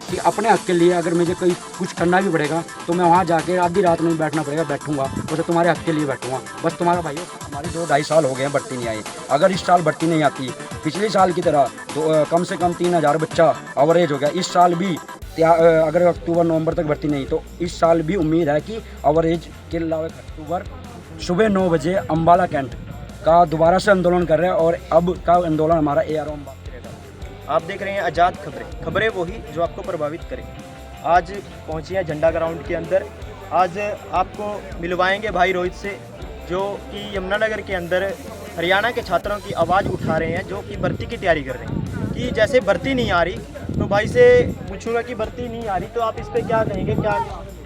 कि अपने हक के लिए अगर मुझे कोई कुछ करना भी पड़ेगा तो मैं वहाँ जाके आधी रात में बैठना पड़ेगा, बैठूंगा उसे तुम्हारे हक के लिए बैठूंगा। बस तुम्हारा भाई हमारी 2-2.5 साल हो गए हैं भर्ती नहीं आई। अगर इस साल भर्ती नहीं आती पिछले साल की तरह तो कम से कम 3,000 बच्चा एवरेज हो गया। इस साल भी अगर अक्टूबर नवंबर तक भर्ती नहीं तो इस साल भी उम्मीद है कि एवरेज के अलावा अक्टूबर सुबह 9 बजे अम्बाला कैंट का दोबारा से आंदोलन कर रहे हैं। और अब का आंदोलन हमारा ARO अम्बाला रहेगा। आप देख रहे हैं आज़ाद खबरें वही जो आपको प्रभावित करें। आज पहुंचे हैं झंडा ग्राउंड के अंदर। आज आपको मिलवाएंगे भाई रोहित से, जो कि यमुनानगर के अंदर हरियाणा के छात्रों की आवाज़ उठा रहे हैं, जो कि भर्ती की तैयारी कर रहे हैं। कि जैसे भर्ती नहीं आ रही तो भाई से पूछूंगा कि भर्ती नहीं आ रही तो आप इस पर क्या कहेंगे, क्या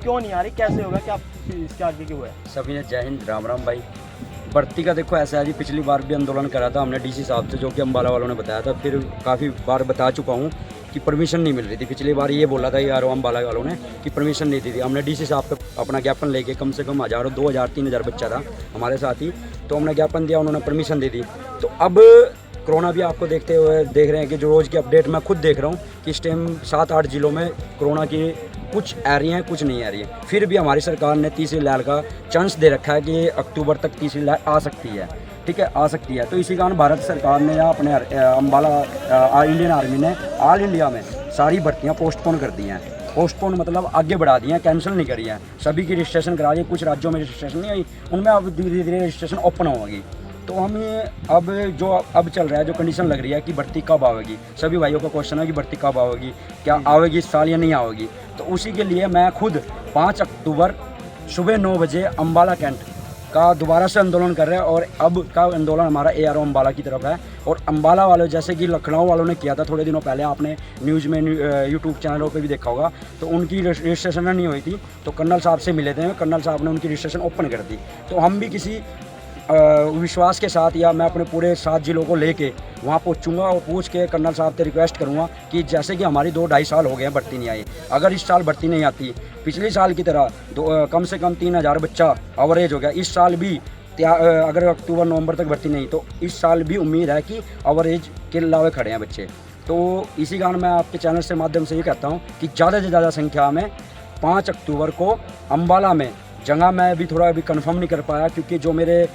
क्यों नहीं आ रही, कैसे होगा, क्या इसके आगे क्यों है? सभी ने जय हिंद, राम राम भाई। भर्ती का देखो ऐसा है जी, पिछली बार भी आंदोलन करा था हमने DC साहब से, जो कि अम्बाला वालों ने बताया था। फिर काफ़ी बार बता चुका हूँ कि परमिशन नहीं मिल रही थी। पिछली बार ये बोला था ARO अम्बाला वालों ने कि परमिशन नहीं दी थी। हमने DC साहब पे अपना ज्ञापन लेके कम से कम 1000, 2000, 3000 बच्चा था हमारे साथ ही, तो हमने ज्ञापन दिया, उन्होंने परमिशन दे दी। तो अब कोरोना भी आपको देखते हुए देख रहे हैं कि जो रोज़ की अपडेट मैं खुद देख रहा हूँ कि इस टाइम 7-8 जिलों में कोरोना की कुछ आ रही हैं, कुछ नहीं आ रही है। फिर भी हमारी सरकार ने तीसरी लहर का चांस दे रखा है कि अक्टूबर तक तीसरी लहर आ सकती है। ठीक है, आ सकती है। तो इसी कारण भारत सरकार ने या अपने अम्बाला इंडियन आर्मी ने ऑल इंडिया में सारी भर्तियाँ पोस्टपोन कर दी हैं। पोस्टपोन मतलब आगे बढ़ा दिए हैं, कैंसिल नहीं करी है। सभी की रजिस्ट्रेशन करा दी। कुछ राज्यों में रजिस्ट्रेशन नहीं आई, उनमें अब धीरे धीरे रजिस्ट्रेशन ओपन होगी। तो हमें अब चल रहा है, जो कंडीशन लग रही है कि भर्ती कब आवेगी। सभी भाइयों का क्वेश्चन है कि भर्ती कब आवेगी, क्या आवेगी इस साल या नहीं आवेगी। तो उसी के लिए मैं खुद 5 अक्टूबर सुबह 9 बजे अम्बाला कैंट का दोबारा से आंदोलन कर रहे हैं। और अब का आंदोलन हमारा ARO अम्बाला की तरफ है। और अम्बाला वालों जैसे कि लखनऊ वालों ने किया था थोड़े दिनों पहले, आपने न्यूज़ में यूट्यूब चैनलों पे भी देखा होगा, तो उनकी रजिस्ट्रेशन नहीं हुई थी। तो कर्नल साहब से मिले थे, कर्नल साहब ने उनकी रजिस्ट्रेशन ओपन कर दी। तो हम भी किसी विश्वास के साथ या मैं अपने पूरे 7 जिलों को लेके वहाँ पहुँचूँगा और पूछ के कर्नल साहब से रिक्वेस्ट करूँगा कि जैसे कि हमारी 2-2.5 साल हो गए हैं भर्ती नहीं आई। अगर इस साल भर्ती नहीं आती पिछले साल की तरह कम से कम 3000 बच्चा एवरेज हो गया। इस साल भी अगर अक्टूबर नवंबर तक भर्ती नहीं तो इस साल भी उम्मीद है कि एवरेज के अलावा खड़े हैं बच्चे। तो इसी कारण मैं आपके चैनल से माध्यम से ये कहता हूँ कि ज़्यादा से ज़्यादा संख्या में 5 अक्टूबर को अम्बाला में जगह मैं अभी थोड़ा कंफर्म नहीं कर पाया, क्योंकि जो मेरे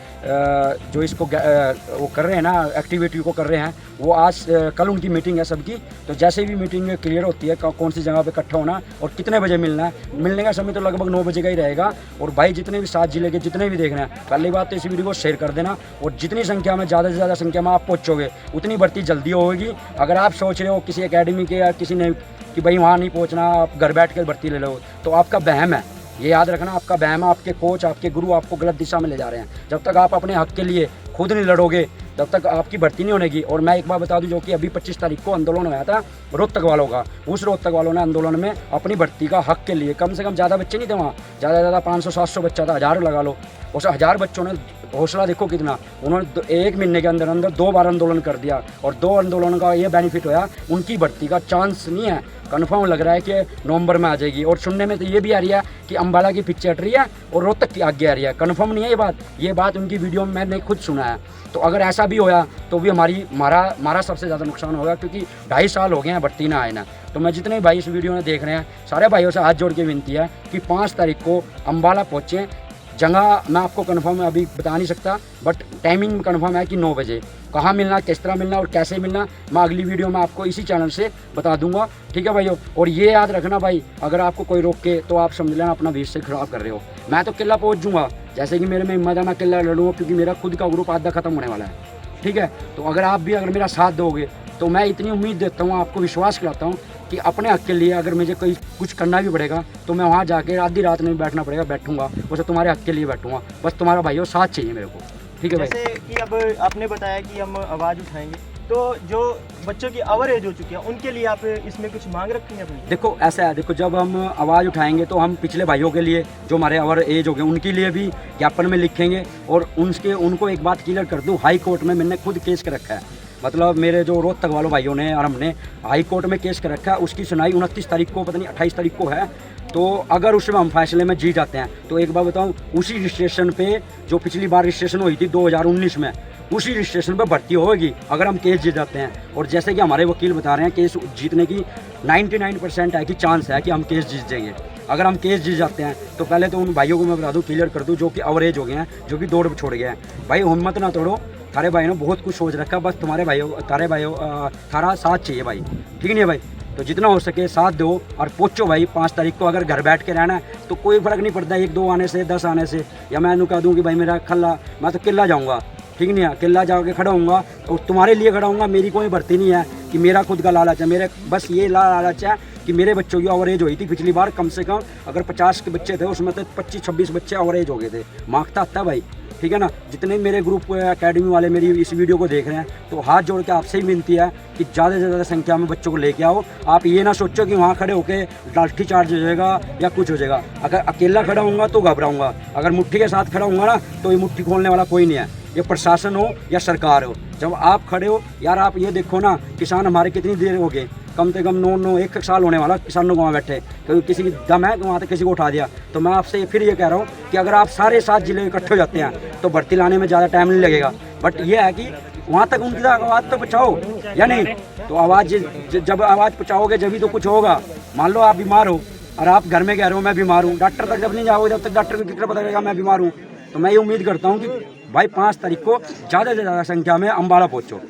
जो इसको वो कर रहे हैं ना, एक्टिविटी को कर रहे हैं, वो आज कल उनकी मीटिंग है सबकी। तो जैसे भी मीटिंग क्लियर होती है कौन सी जगह पे इकट्ठा होना और कितने बजे मिलना है, मिलने का समय तो लगभग 9 बजे का ही रहेगा। और भाई जितने भी 7 जिले के जितने भी देख रहे हैं, पहली बात तो इस वीडियो को शेयर कर देना। और जितनी संख्या में ज़्यादा से ज़्यादा संख्या में आप पहुँचोगे उतनी भर्ती जल्दी होगी। अगर आप सोच रहे हो किसी एकेडमी के या किसी ने कि भाई वहाँ नहीं पहुँचना, आप घर बैठ कर भर्ती ले लो, तो आपका वहम है। ये याद रखना, आपका वहम है। आपके कोच, आपके गुरु आपको गलत दिशा में ले जा रहे हैं। जब तक आप अपने हक के लिए खुद नहीं लड़ोगे तब तक आपकी भर्ती नहीं होगी। और मैं एक बार बता दूं, जो कि अभी 25 तारीख को आंदोलन हुआ था रोहतक वालों का, उस रोहतक वालों ने आंदोलन में अपनी भर्ती का हक के लिए कम से कम ज़्यादा बच्चे नहीं थे वहाँ, ज़्यादा से ज़्यादा 500-700 बच्चा था, 1000 लगा लो। उस 1000 बच्चों ने हौसला देखो कितना, उन्होंने 1 महीने के अंदर अंदर 2 बार आंदोलन कर दिया। और 2 आंदोलन का ये बेनिफिट होया, उनकी भर्ती का चांस नहीं है, कन्फर्म लग रहा है कि नवंबर में आ जाएगी। और सुनने में तो ये भी आ रही है कि अम्बाला की पीछे हट रही है और रोहतक की आगे आ रही है। कन्फर्म नहीं है ये बात उनकी वीडियो में मैंने खुद सुना है। तो अगर ऐसा भी होया तो भी हमारा सबसे ज़्यादा नुकसान होगा, क्योंकि 2.5 साल हो गए हैं भर्ती ना आए ना। तो मैं जितने भाई इस वीडियो में देख रहे हैं, सारे भाइयों से हाथ जोड़ के विनती है कि 5 तारीख को अम्बाला पहुँचें। जगह मैं आपको कंफर्म अभी बता नहीं सकता, बट टाइमिंग कंफर्म है कि 9 बजे। कहाँ मिलना, किस तरह मिलना और कैसे मिलना, मैं अगली वीडियो में आपको इसी चैनल से बता दूंगा। ठीक है भाइयों। और ये याद रखना भाई, अगर आपको कोई रोक के तो आप समझ लेना अपना भविष्य खराब कर रहे हो। मैं तो किला पहुँच जाऊँगा, जैसे कि मेरे में हिम्मत है, मैं किला लड़ूँगा, क्योंकि मेरा खुद का ग्रुप आधा खत्म होने वाला है। ठीक है, तो अगर मेरा साथ दोगे तो मैं इतनी उम्मीद देता हूँ, आपको विश्वास कराता हूँ कि अपने हक के लिए अगर मुझे कोई कुछ करना भी पड़ेगा तो मैं वहाँ जाके आधी रात में बैठना पड़ेगा, बैठूंगा उसे तुम्हारे हक के लिए बैठूंगा। बस तुम्हारा भाइयों साथ चाहिए मेरे को। ठीक है भाई। जैसे कि अब आपने बताया कि हम आवाज़ उठाएंगे, तो जो बच्चों की एवरेज हो चुकी है उनके लिए आप इसमें कुछ मांग रखी है अपनी? देखो ऐसा है, देखो जब हम आवाज़ उठाएंगे तो हम पिछले भाइयों के लिए जो हमारे ओवर एज हो गए उनके लिए भी ज्ञापन में लिखेंगे। और उनको एक बात क्लियर कर दूँ, हाई कोर्ट में मैंने खुद केस कर रखा है। मतलब मेरे जो रोहतक वालों भाइयों ने और हमने हाई कोर्ट में केस कर रखा है। उसकी सुनाई 29 तारीख को, पता नहीं 28 तारीख को है। तो अगर उसमें हम फैसले में जीत जाते हैं तो एक बार बताऊं, उसी रजिस्ट्रेशन पे जो पिछली बार रजिस्ट्रेशन हुई थी 2019 में, उसी रजिस्ट्रेशन पर भर्ती होगी अगर हम केस जीत जाते हैं। और जैसे कि हमारे वकील बता रहे हैं केस जीतने की 99% है कि चांस है कि हम केस जीत जाएंगे। अगर हम केस जीत जाते हैं तो पहले तो उन भाइयों को मैं बता दूं, क्लियर कर दूं, जो कि अवरेज हो गए हैं, जो कि दौड़ छोड़ गए हैं। भाई हिम्मत ना तोड़ो, थारे भाई ने बहुत कुछ सोच रखा, बस थारा साथ चाहिए भाई, ठीक नहीं है भाई। तो जितना हो सके साथ दो और पहुँचो भाई 5 तारीख को। अगर घर बैठ के रहना है तो कोई फ़र्क नहीं पड़ता 1-2 आने से, 10 आने से, या मैं कह दूँ कि भाई मेरा खल्ला, मैं तो किला जाऊँगा, ठीक नहीं है, किला जाके खड़ा होऊंगा और तुम्हारे लिए खड़ा होऊंगा। मेरी कोई भर्ती नहीं है कि मेरा खुद का लालच है, मेरे बस ये लालच है कि मेरे बच्चों की एवरेज हुई थी पिछली बार, कम से कम अगर 50 के बच्चे थे उसमें तो 25-26 बच्चे एवरेज हो गए थे। मांगता आता भाई, ठीक है ना। जितने मेरे ग्रुप एकेडमी वाले मेरी इस वीडियो को देख रहे हैं तो हाथ जोड़ के आपसे ही विनती है कि ज़्यादा से ज़्यादा संख्या में बच्चों को लेके आओ। आप ये ना सोचो कि वहाँ खड़े होकर लाठी चार्ज हो जाएगा या कुछ हो जाएगा। अगर अकेला खड़ा होऊंगा तो घबराऊंगा, अगर मुट्ठी के साथ खड़ा होऊंगा ना तो ये मुट्ठी खोलने वाला कोई नहीं है, ये प्रशासन हो या सरकार हो। जब आप खड़े हो यार, आप ये देखो ना किसान हमारे कितनी देर हो गए, कम से कम 9-1 साल होने वाला किसानों को वहाँ बैठे, क्योंकि किसी की दम है वहाँ तक किसी को उठा दिया। तो मैं आपसे फिर ये कह रहा हूँ कि अगर आप सारे 7 जिले इकट्ठे हो जाते हैं तो भर्ती लाने में ज़्यादा टाइम नहीं लगेगा। बट ये है कि वहाँ तक उनकी आवाज़ तो पहुँचाओ या नहीं। तो आवाज़ जब आवाज़ पहुँचाओगे जब ही तो कुछ होगा। मान लो आप बीमार हो और आप घर में कह रहे हो मैं बीमार हूँ, डॉक्टर तक जब नहीं जाओगे जब तक डॉक्टर को कितना पता लगेगा मैं बीमार हूँ। तो मैं ये उम्मीद करता हूँ कि भाई 5 तारीख को ज़्यादा से ज़्यादा संख्या में अम्बाला पहुँचो।